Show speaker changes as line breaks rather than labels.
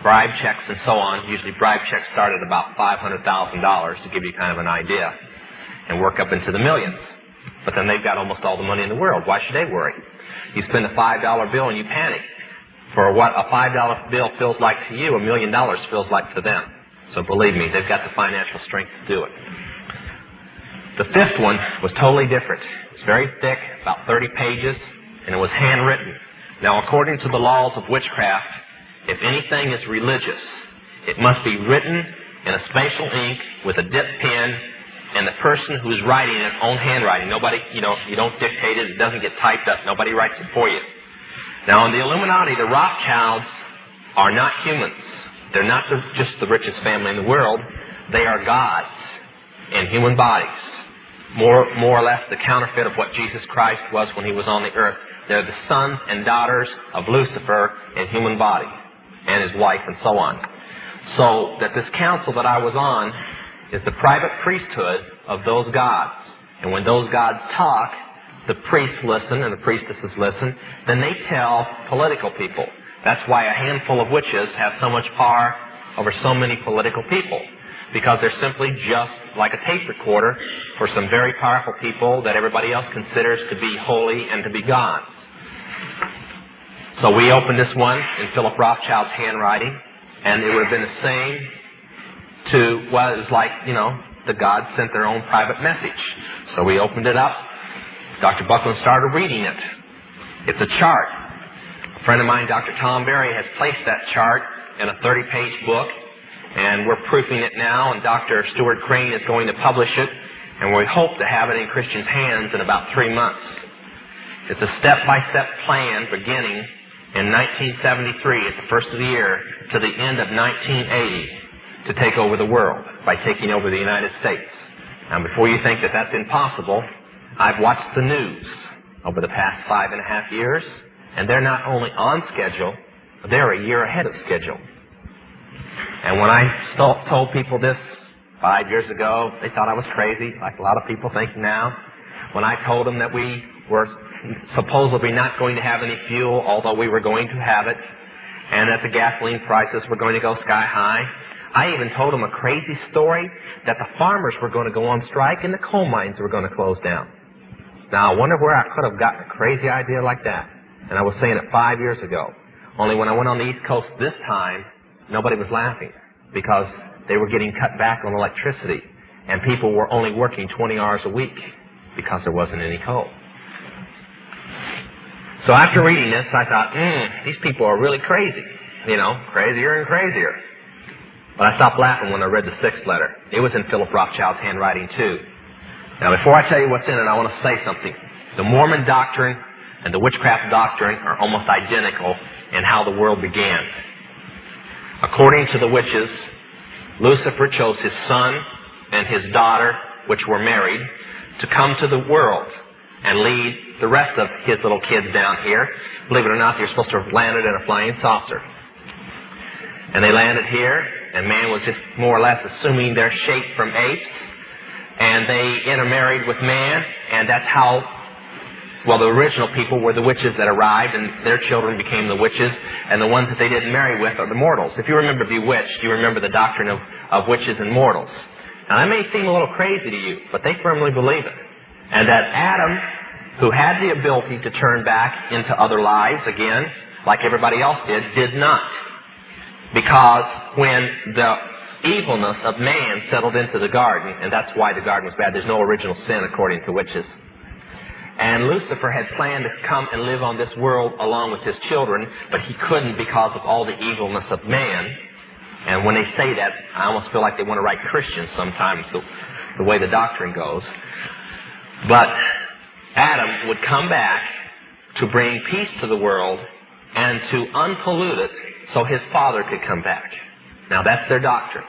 bribe checks and so on. Usually bribe checks start at about $500,000 to give you kind of an idea and work up into the millions. But then they've got almost all the money in the world. Why should they worry? You spend a $5 bill and you panic. For what a $5 bill feels like to you, $1 million feels like to them. So believe me, they've got the financial strength to do it. The fifth one was totally different. It's very thick, about 30 pages, and it was handwritten. Now, according to the laws of witchcraft, if anything is religious, it must be written in a special ink with a dip pen, and the person who's writing it, own handwriting. Nobody, you don't dictate it. It doesn't get typed up. Nobody writes it for you. Now, in the Illuminati, the Rothschilds are not humans. They're not just the richest family in the world. They are gods in human bodies. More or less the counterfeit of what Jesus Christ was when he was on the earth. They're the sons and daughters of Lucifer in human body, and his wife and so on. So that this council that I was on is the private priesthood of those gods. And when those gods talk, the priests listen and the priestesses listen. Then they tell political people. That's why a handful of witches have so much power over so many political people. Because they're simply just like a tape recorder for some very powerful people that everybody else considers to be holy and to be gods. So we opened this one in Philip Rothschild's handwriting, and it would have been the same to, well, it was like, the gods sent their own private message. So we opened it up. Dr. Buckland started reading it. It's a chart. A friend of mine, Dr. Tom Berry, has placed that chart in a 30-page book, and we're proofing it now, and Dr. Stuart Crane is going to publish it, and we hope to have it in Christians' hands in about 3 months. It's a step-by-step plan beginning in 1973 at the first of the year to the end of 1980 to take over the world by taking over the United States. Now, before you think that that's impossible, I've watched the news over the past 5.5 years, and they're not only on schedule, they're a year ahead of schedule. And when I told people this 5 years ago, they thought I was crazy, like a lot of people think now. When I told them that we were supposedly not going to have any fuel, although we were going to have it, and that the gasoline prices were going to go sky high, I even told them a crazy story that the farmers were going to go on strike and the coal mines were going to close down. Now, I wonder where I could have gotten a crazy idea like that. And I was saying it 5 years ago. Only when I went on the East Coast this time, nobody was laughing because they were getting cut back on electricity and people were only working 20 hours a week because there wasn't any coal. So after reading this, I thought, these people are really crazy. Crazier and crazier. But I stopped laughing when I read the sixth letter. It was in Philip Rothschild's handwriting too. Now, before I tell you what's in it, I want to say something. The Mormon doctrine and the witchcraft doctrine are almost identical in how the world began. According to the witches, Lucifer chose his son and his daughter, which were married, to come to the world and lead the rest of his little kids down here. Believe it or not, they're supposed to have landed in a flying saucer. And they landed here, and man was just more or less assuming their shape from apes, and they intermarried with man, and that's how, the original people were the witches that arrived, and their children became the witches, and the ones that they didn't marry with are the mortals. If you remember Bewitched, you remember the doctrine of witches and mortals. Now, that may seem a little crazy to you, but they firmly believe it. And that Adam, who had the ability to turn back into other lives again, like everybody else did not. Because when the evilness of man settled into the garden, and that's why the garden was bad, there's no original sin according to witches. And Lucifer had planned to come and live on this world along with his children, but he couldn't because of all the evilness of man. And when they say that, I almost feel like they want to write Christians sometimes, the way the doctrine goes. But Adam would come back to bring peace to the world and to unpollute it so his father could come back. Now, that's their doctrine.